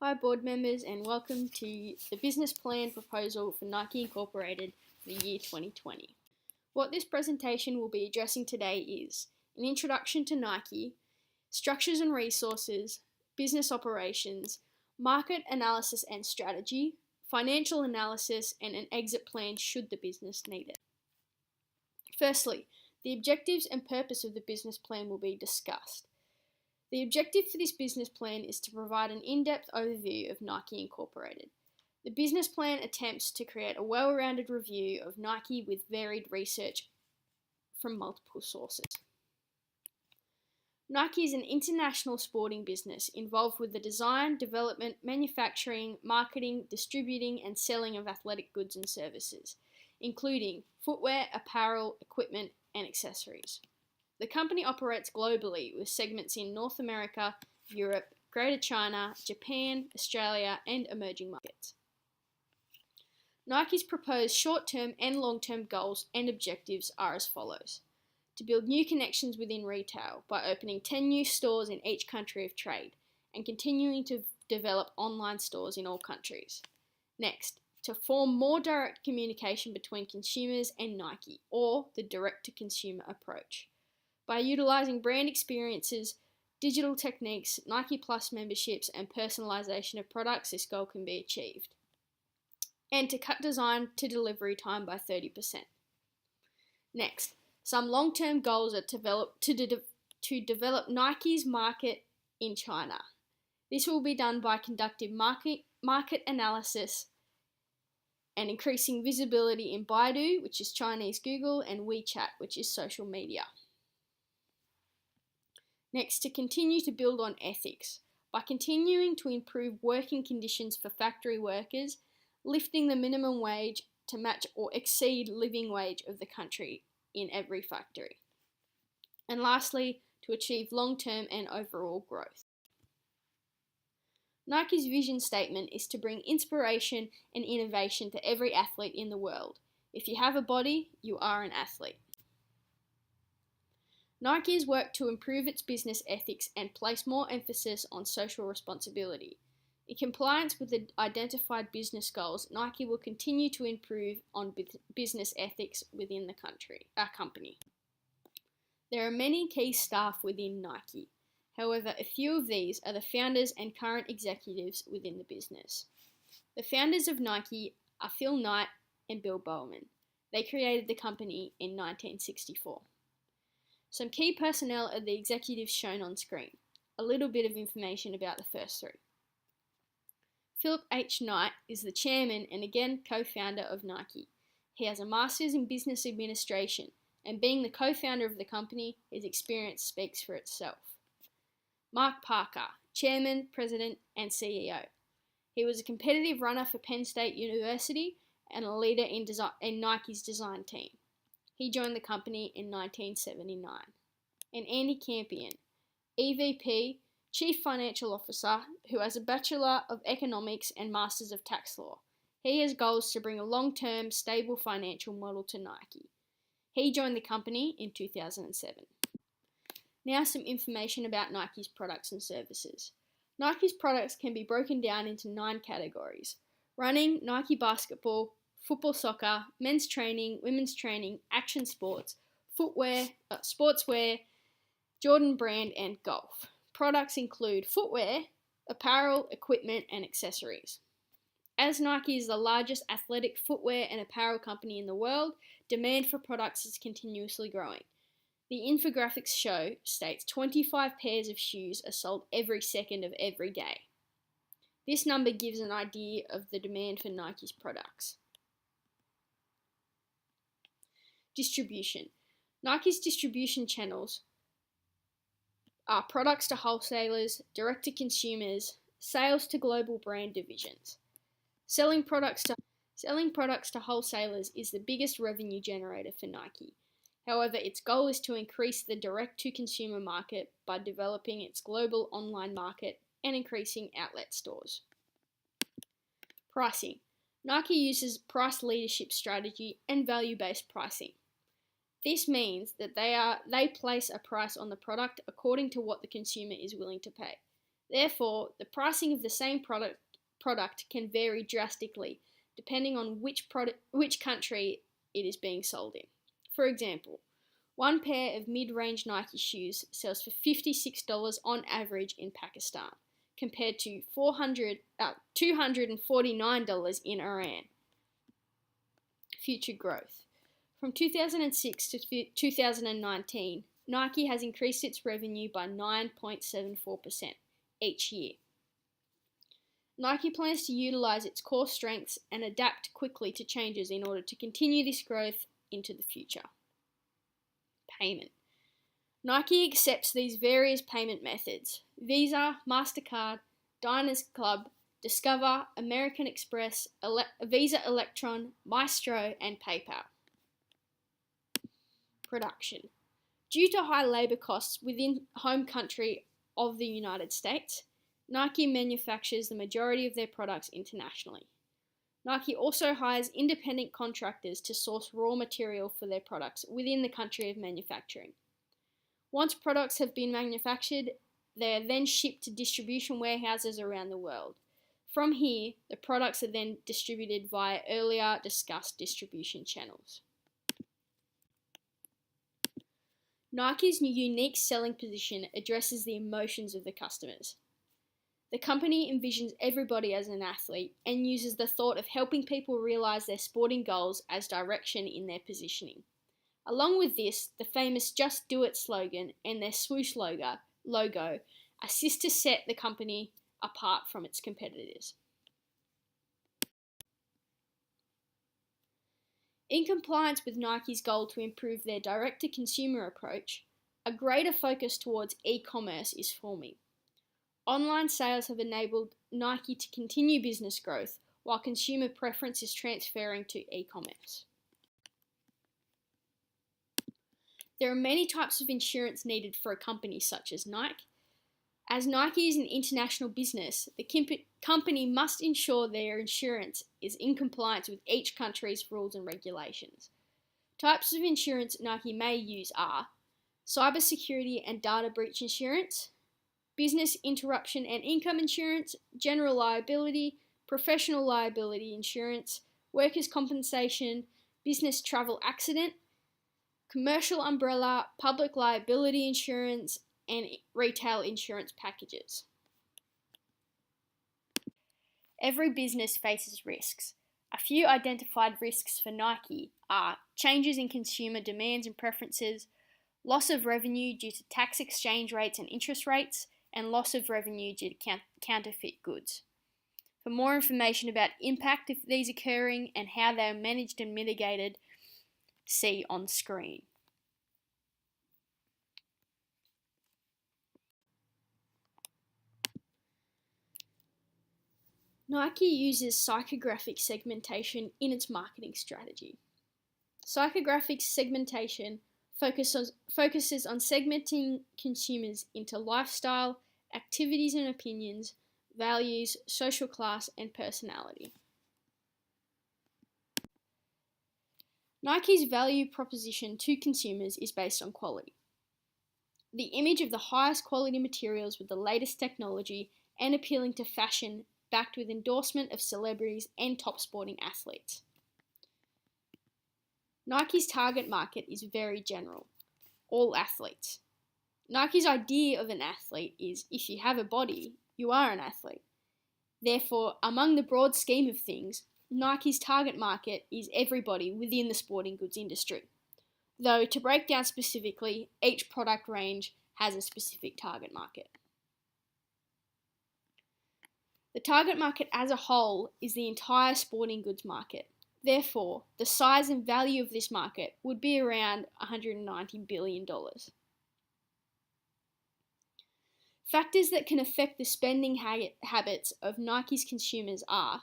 Hi board members and welcome to the business plan proposal for Nike Incorporated for the year 2020. What this presentation will be addressing today is an introduction to Nike, structures and resources, business operations, market analysis and strategy, financial analysis and an exit plan should the business need it. Firstly, the objectives and purpose of the business plan will be discussed. The objective for this business plan is to provide an in-depth overview of Nike Incorporated. The business plan attempts to create a well-rounded review of Nike with varied research from multiple sources. Nike is an international sporting business involved with the design, development, manufacturing, marketing, distributing and selling of athletic goods and services, including footwear, apparel, equipment and accessories. The company operates globally with segments in North America, Europe, Greater China, Japan, Australia, and emerging markets. Nike's proposed short-term and long-term goals and objectives are as follows. To build new connections within retail by opening 10 new stores in each country of trade and continuing to develop online stores in all countries. Next, to form more direct communication between consumers and Nike, or the direct-to-consumer approach. By utilising brand experiences, digital techniques, Nike Plus memberships and personalisation of products, this goal can be achieved. And to cut design to delivery time by 30%. Next, some long-term goals are to develop Nike's market in China. This will be done by conducting market analysis and increasing visibility in Baidu, which is Chinese Google, and WeChat, which is social media. Next, to continue to build on ethics by continuing to improve working conditions for factory workers, lifting the minimum wage to match or exceed living wage of the country in every factory. And lastly, to achieve long-term and overall growth. Nike's vision statement is to bring inspiration and innovation to every athlete in the world. If you have a body, you are an athlete. Nike has worked to improve its business ethics and place more emphasis on social responsibility. In compliance with the identified business goals, Nike will continue to improve on business ethics within the company. There are many key staff within Nike. However, a few of these are the founders and current executives within the business. The founders of Nike are Phil Knight and Bill Bowman. They created the company in 1964. Some key personnel are the executives shown on screen. A little bit of information about the first three. Philip H. Knight is the chairman and again co-founder of Nike. He has a master's in business administration, and being the co-founder of the company, his experience speaks for itself. Mark Parker, chairman, president, and CEO. He was a competitive runner for Penn State University and a leader in Nike's design team. He joined the company in 1979. And Andy Campion, EVP, Chief Financial Officer, who has a Bachelor of Economics and Masters of Tax Law. He has goals to bring a long-term, stable financial model to Nike. He joined the company in 2007. Now some information about Nike's products and services. Nike's products can be broken down into 9 categories. Running, Nike basketball, football, soccer, men's training, women's training, action sports, footwear, sportswear, Jordan brand, and golf. Products include footwear, apparel, equipment, and accessories. As Nike is the largest athletic footwear and apparel company in the world, demand for products is continuously growing. The infographics show states 25 pairs of shoes are sold every second of every day. This number gives an idea of the demand for Nike's products. Distribution. Nike's distribution channels are products to wholesalers, direct to consumers, sales to global brand divisions. Selling products to wholesalers is the biggest revenue generator for Nike. However, its goal is to increase the direct to consumer market by developing its global online market and increasing outlet stores. Pricing. Nike uses price leadership strategy and value-based pricing. This means that they place a price on the product according to what the consumer is willing to pay. Therefore, the pricing of the same product can vary drastically depending on which country it is being sold in. For example, one pair of mid-range Nike shoes sells for $56 on average in Pakistan, compared to $249 in Iran. Future growth. From 2006 to 2019, Nike has increased its revenue by 9.74% each year. Nike plans to utilize its core strengths and adapt quickly to changes in order to continue this growth into the future. Payment. Nike accepts these various payment methods: Visa, MasterCard, Diners Club, Discover, American Express, Visa Electron, Maestro, and PayPal. Production. Due to high labour costs within home country of the United States, Nike manufactures the majority of their products internationally. Nike also hires independent contractors to source raw material for their products within the country of manufacturing. Once products have been manufactured, they are then shipped to distribution warehouses around the world. From here, the products are then distributed via earlier discussed distribution channels. Nike's unique selling position addresses the emotions of the customers. The company envisions everybody as an athlete and uses the thought of helping people realize their sporting goals as direction in their positioning. Along with this, the famous Just Do It slogan and their swoosh logo assist to set the company apart from its competitors. In compliance with Nike's goal to improve their direct-to-consumer approach, a greater focus towards e-commerce is forming. Online sales have enabled Nike to continue business growth while consumer preference is transferring to e-commerce. There are many types of insurance needed for a company such as Nike. As Nike is an international business, the company must ensure their insurance is in compliance with each country's rules and regulations. Types of insurance Nike may use are cybersecurity and data breach insurance, business interruption and income insurance, general liability, professional liability insurance, workers' compensation, business travel accident, commercial umbrella, public liability insurance, and retail insurance packages. Every business faces risks. A few identified risks for Nike are changes in consumer demands and preferences, loss of revenue due to tax exchange rates and interest rates, and loss of revenue due to counterfeit goods. For more information about impact of these occurring and how they are managed and mitigated, see on screen. Nike uses psychographic segmentation in its marketing strategy. Psychographic segmentation focuses on segmenting consumers into lifestyle, activities and opinions, values, social class, and personality. Nike's value proposition to consumers is based on quality. The image of the highest quality materials with the latest technology and appealing to fashion, backed with endorsement of celebrities and top sporting athletes. Nike's target market is very general, all athletes. Nike's idea of an athlete is if you have a body, you are an athlete. Therefore, among the broad scheme of things, Nike's target market is everybody within the sporting goods industry. Though, to break down specifically, each product range has a specific target market. The target market as a whole is the entire sporting goods market. Therefore, the size and value of this market would be around $190 billion. Factors that can affect the spending habits of Nike's consumers are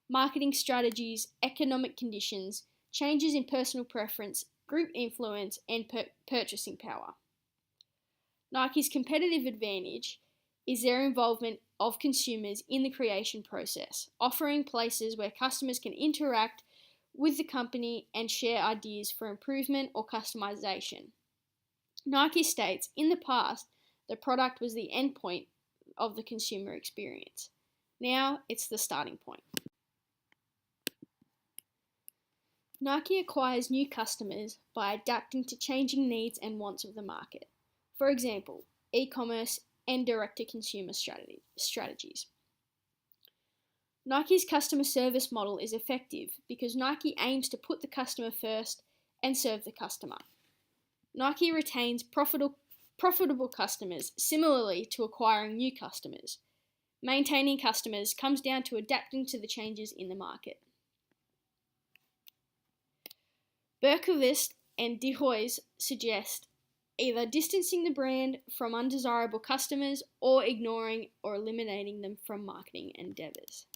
marketing strategies, economic conditions, changes in personal preference, group influence, and purchasing power. Nike's competitive advantage is their involvement of consumers in the creation process, offering places where customers can interact with the company and share ideas for improvement or customization. Nike states, in the past, the product was the endpoint of the consumer experience. Now it's the starting point. Nike acquires new customers by adapting to changing needs and wants of the market. For example, e-commerce and direct-to-consumer strategies. Nike's customer service model is effective because Nike aims to put the customer first and serve the customer. Nike retains profitable customers similarly to acquiring new customers. Maintaining customers comes down to adapting to the changes in the market. Berkowitz and De Hoys suggest either distancing the brand from undesirable customers or ignoring or eliminating them from marketing endeavors.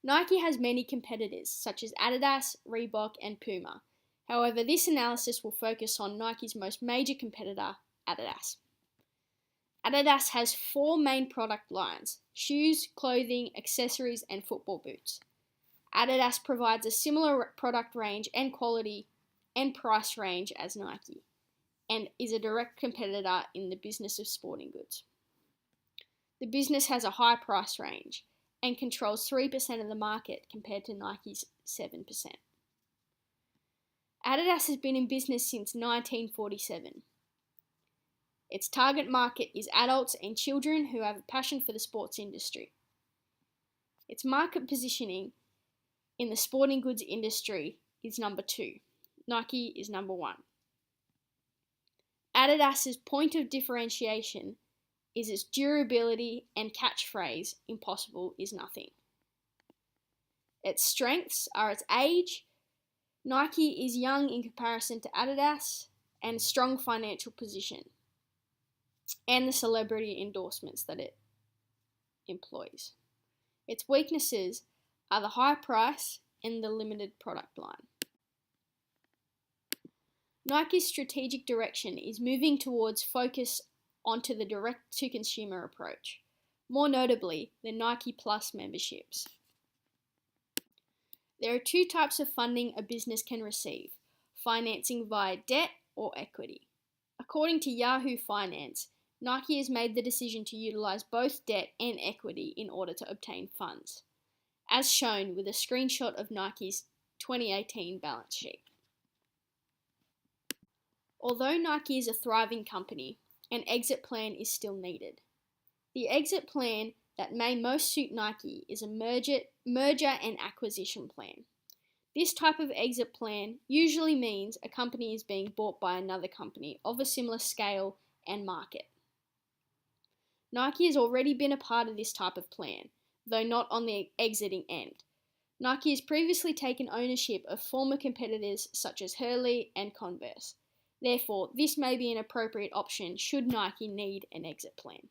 Nike has many competitors such as Adidas, Reebok, and Puma. However, this analysis will focus on Nike's most major competitor, Adidas. Adidas has 4 main product lines: shoes, clothing, accessories, and football boots. Adidas provides a similar product range and quality and price range as Nike, and is a direct competitor in the business of sporting goods. The business has a high price range and controls 3% of the market compared to Nike's 7%. Adidas has been in business since 1947. Its target market is adults and children who have a passion for the sports industry. Its market positioning in the sporting goods industry is number 2. Nike is number 1. Adidas's point of differentiation is its durability and catchphrase, "Impossible is nothing." Its strengths are its age. Nike is young in comparison to Adidas, and strong financial position, and the celebrity endorsements that it employs. Its weaknesses are the high price and the limited product line. Nike's strategic direction is moving towards focus onto the direct-to-consumer approach, more notably the Nike Plus memberships. There are 2 types of funding a business can receive: financing via debt or equity. According to Yahoo Finance, Nike has made the decision to utilize both debt and equity in order to obtain funds, as shown with a screenshot of Nike's 2018 balance sheet. Although Nike is a thriving company, an exit plan is still needed. The exit plan that may most suit Nike is a merger and acquisition plan. This type of exit plan usually means a company is being bought by another company of a similar scale and market. Nike has already been a part of this type of plan, though not on the exiting end. Nike has previously taken ownership of former competitors such as Henley and Converse. Therefore, this may be an appropriate option should Nike need an exit plan.